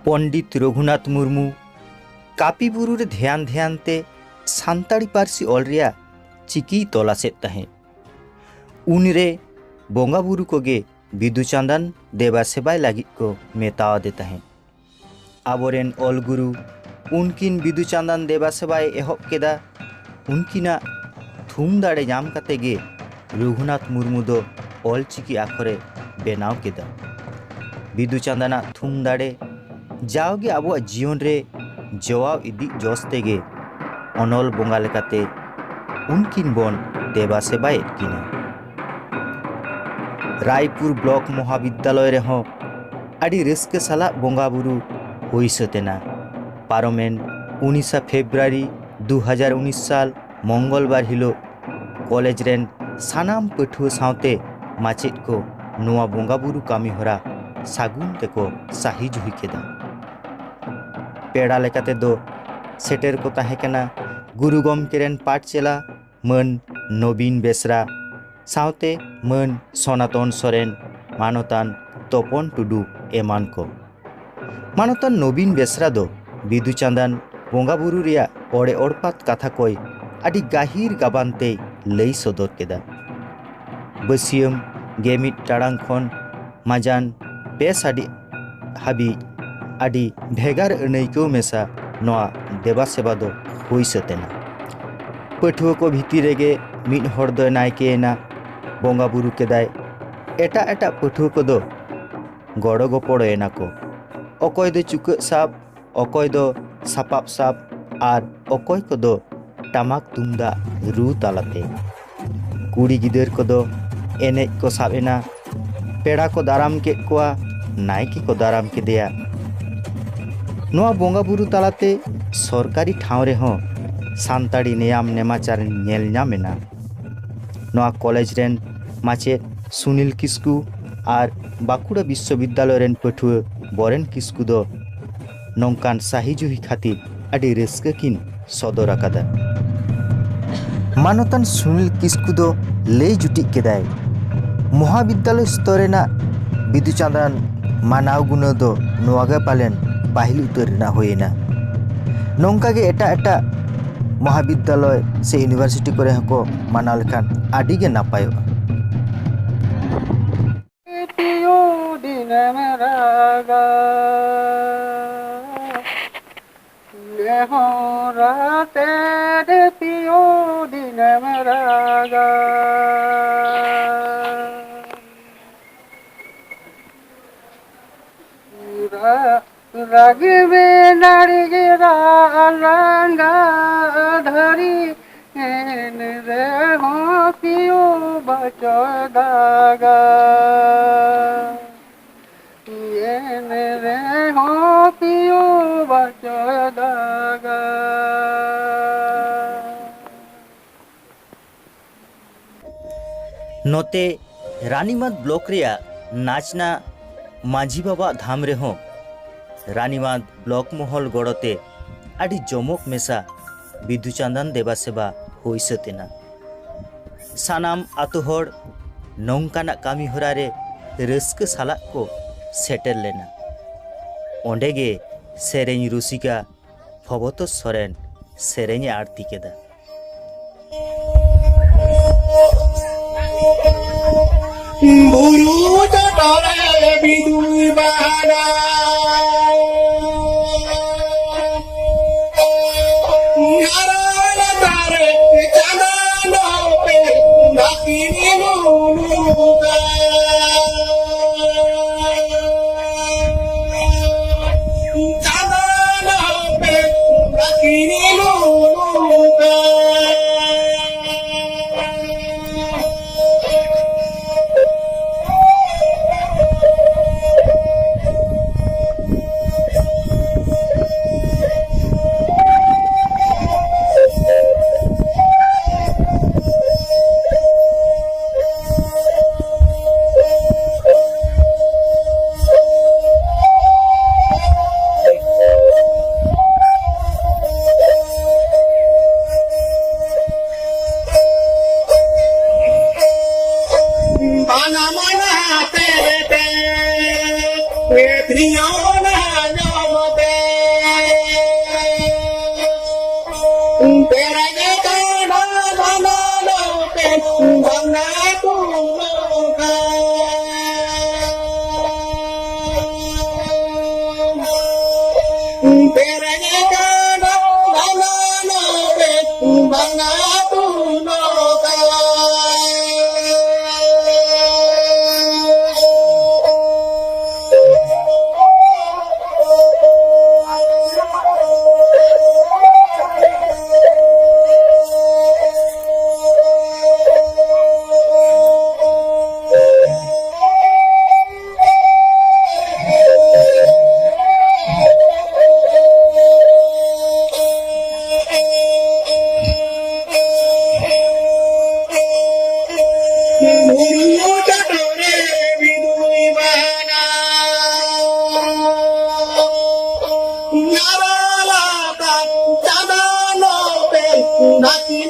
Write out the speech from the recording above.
Pandit Raghunath Murmu copy बुरु रे ध्यान ध्यान ते सान्ताड़ी पारसी ऑल रिया चिकी तलासेत तहें उनरे बोंगा बुरु कोगे बिदु चांदन देवा सेबाय लागित को मेतावा दे तहें आबोरेन ऑल गुरु उनकिन बिदु चांदन देवा सेबाय एहब केदा उनकिना थुम दाड़े नाम काते गे रघुनाथ मुर्मू दो ऑल चिकी आखरे बेनाव केदा बिदु चांदना थुम दाड़े जाओगे आबो जीवन रे जवाब इदी जोस्ते गे अनल बोंगा लेकाते उनकिन बन देवा सेबाय किना रायपुर ब्लॉक महाविद्यालय रे हो आड़ी रिस्क साला बोंगा बुरु हुई सतेना पारोमेन 19 फेब्रुआरी 2019 साल मंगलवार हिलो कॉलेज रेन सानाम पठुआ सावते माचेद को नोआ बोंगा बुरु कामी होरा सागुन तेको साही जुही केदा पेड़ा लेकाते दो सेटेर को ताहेकना गुरु गमके रेन पाठचेला मन नवीन बेसरा सावते मन सनातन सोरेन मानतान तपन टुडू एमान को मानतान नवीन बेसरा दो बिदु चांदन बोंगा बुरु रिया ओड़े ओड़पात कथा कोई आदि गाहिर गाबानते लई सदर केदा बसियम गेमिट टाड़ांग खन माजान बेसाडी हाबी आदि भेगार अनैको मेसा नोआ देवा सेवा दो हुई सतेना पठुआ को भीती रेगे मिद हर दो नायकेना बोंगा बुरु केदाय एटा एटा पठुआ को दो गड़ो गपड़ एना को अकय दो चुक साब अकय दो सापाब साब आर अकय को दो टामाक तुमदा रू तालाते कुड़ी गिदर को दो एनेज को साब एना पेड़ा को दाराम के कोआ नायके को दाराम के दिया नोआ बोंगा बुरु तालाते सरकारी ठाव रे हों सान्ताड़ी नेयाम नेमाचार नेल नामेना नोआ कॉलेज रेन माचेद सुनील किस्कू आर बाकुड़ा विश्वविद्यालय रेन पठुआ बरेन किस्कू दो नौकान साही जुही खातिर आदि रस्का किन सदर आकादा मानतान सुनील किस्कू दो ले जुटी केदाय महाविद्यालय स्तरेना बिदु चांदन मानाव गुण दो नोआगा पालेन पाहिल उतर ना होइना नौका के एटा एटा महाविद्यालय से यूनिवर्सिटी करे हको मानाव लेखान आदि गे नापायो रागवे नारी गिरा रंगा धरी एन रे हो पियो बचो दागा एन रे हो पियो बचो दागा नोते रानीमाद ब्लॉक रिया नाचना माझी बाबा धाम रे हो रानीमाद ब्लॉक महल गड़ते आदि जमक मेसा बिदु चांदन देवा सेवा हुई सतेना सानाम आतो हर नौकाना कामी होरा रे रस्क साला को सेटेल लेना ओंडे गे सेरेñ रुसिका भवतो सोरेन सेरेñ आरती केदा बुरु टटरे बिदु बहाना नारायण तारे चंदन पे नकीनी मुनुका चंदन पे नकीनी मुनुका Triana Peranya kana mana lope bangna tuloka. Peranya kana mana lope bangna tuloka. Murió Chatore Vidui Bana Naralata Chadano Pe Naki